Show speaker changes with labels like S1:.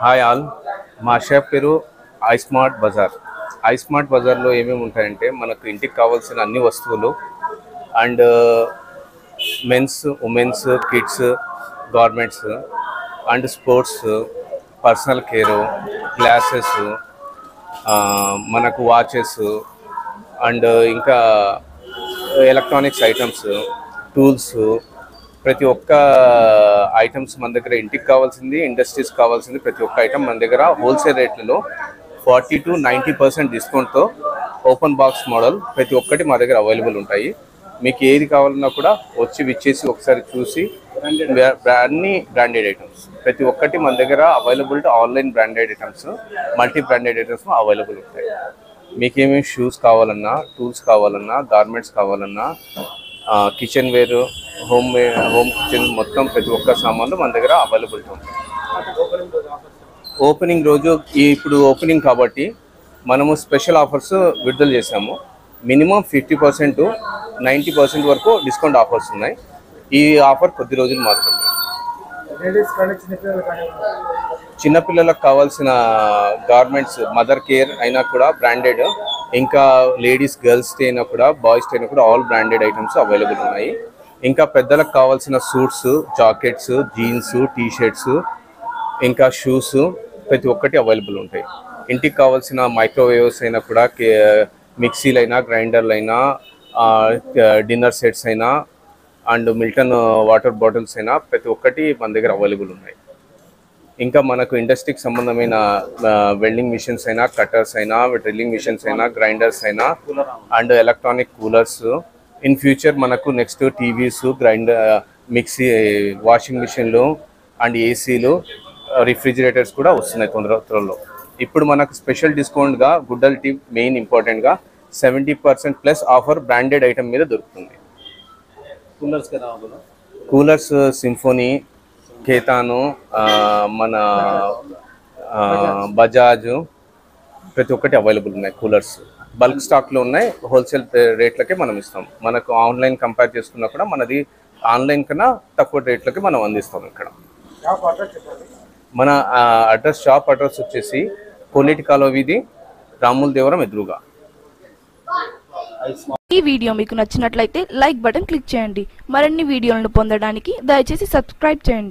S1: Hi all, మా shop పేరు iSmart Bazaar. ISmart బజార్లో ఏమేమి ఉంటాయంటే మనకు ఇంటికి కావాల్సిన అన్ని వస్తువులు and mens, womens, kids, garments and sports, personal care, glasses, మనకు వాచెస్ అండ్ ఇంకా ఎలక్ట్రానిక్స్ ఐటమ్స్, టూల్స్, ప్రతి ఒక్క ఐటమ్స్ మన దగ్గర ఇంటికి కావాల్సింది, ఇండస్ట్రీస్ కావాల్సింది ప్రతి ఒక్క ఐటమ్ మన దగ్గర హోల్సేల్ రేట్లలో 40 to 90% డిస్కౌంట్తో ఓపెన్ బాక్స్ మోడల్ ప్రతి ఒక్కటి మా దగ్గర అవైలబుల్ ఉంటాయి. మీకు ఏది కావాలన్నా కూడా వచ్చి విచ్చేసి ఒకసారి చూసి అన్ని బ్రాండెడ్ ఐటమ్స్ ప్రతి ఒక్కటి మన దగ్గర available, online branded items, multi branded items available ఉంటాయి. మీకేమేమి షూస్ కావాలన్నా, టూల్స్ కావాలన్నా, గార్మెంట్స్ కావాలన్నా, కిచెన్ వేర్, హోమ్ కిచెన్ మొత్తం ప్రతి ఒక్క సామాన్లు మన దగ్గర అవైలబిలిటీ ఉంటుంది. ఓపెనింగ్ రోజు ఇప్పుడు ఓపెనింగ్ కాబట్టి మనము స్పెషల్ ఆఫర్స్ విడుదల చేసాము. మినిమం 50% 90% వరకు డిస్కౌంట్ ఆఫర్స్ ఉన్నాయి. ఈ ఆఫర్ కొద్ది రోజులు మాత్రమే. చిన్నపిల్లలకు కావాల్సిన గార్మెంట్స్, మదర్ కేర్ అయినా కూడా బ్రాండెడ్, ఇంకా లేడీస్, గర్ల్స్ అయినా కూడా, బాయ్స్ అయినా కూడా ఆల్ బ్రాండెడ్ ఐటమ్స్ అవైలబుల్ ఉన్నాయి. ఇంకా పెద్దలకు కావాల్సిన సూట్స్, జాకెట్స్, జీన్స్, టీషర్ట్స్, ఇంకా షూస్ ప్రతి ఒక్కటి అవైలబుల్ ఉంటాయి. ఇంటికి కావాల్సిన మైక్రోవేవ్స్ అయినా కూడా, మిక్సీలు అయినా, గ్రైండర్లు అయినా, డిన్నర్ సెట్స్ అయినా అండ్ మిల్టన్ వాటర్ బాటిల్స్ అయినా ప్రతి ఒక్కటి మన దగ్గర అవైలబుల్ ఉన్నాయి. ఇంకా మనకు ఇండస్ట్రీకి సంబంధమైన వెల్డింగ్ మిషన్స్ అయినా, కట్టర్స్ అయినా, డ్రిల్లింగ్ మిషన్స్ అయినా, గ్రైండర్స్ అయినా and electronic coolers, in future మనకు next TVs, grinder, mixie, washing మిషన్లు అండ్ ఏసీలు, రిఫ్రిజిరేటర్స్ కూడా వస్తున్నాయి త్వరలో. ఇప్పుడు మనకు స్పెషల్ డిస్కౌంట్గా గుడ్డల్ టీ మెయిన్ ఇంపార్టెంట్గా 70% ప్లస్ ఆఫర్ బ్రాండెడ్ ఐటమ్ మీద దొరుకుతుంది. కూలర్స్ సింఫోనీ, కేతాను, మన బజాజ్ ప్రతి ఒక్కటి అవైలబుల్ ఉన్నాయి. కూలర్స్ బల్క్ స్టాక్లో ఉన్నాయి. హోల్సేల్ రేట్లకే మనం ఇస్తాం. మనకు ఆన్లైన్ కంపేర్ చేసుకున్నా కూడా మనది ఆన్లైన్ కన్నా తక్కువ రేట్లకి మనం అందిస్తాం. ఇక్కడ మన అడ్రస్, షాప్ అడ్రస్ వచ్చేసి కోనేటి కాలువ వీధి, రాముల దేవరం ఎదురుగా.
S2: ఈ వీడియో మీకు నచ్చినట్లయితే లైక్ బటన్ క్లిక్ చేయండి. మరిన్ని వీడియోలను పొందడానికి దయచేసి సబ్స్క్రైబ్ చేయండి.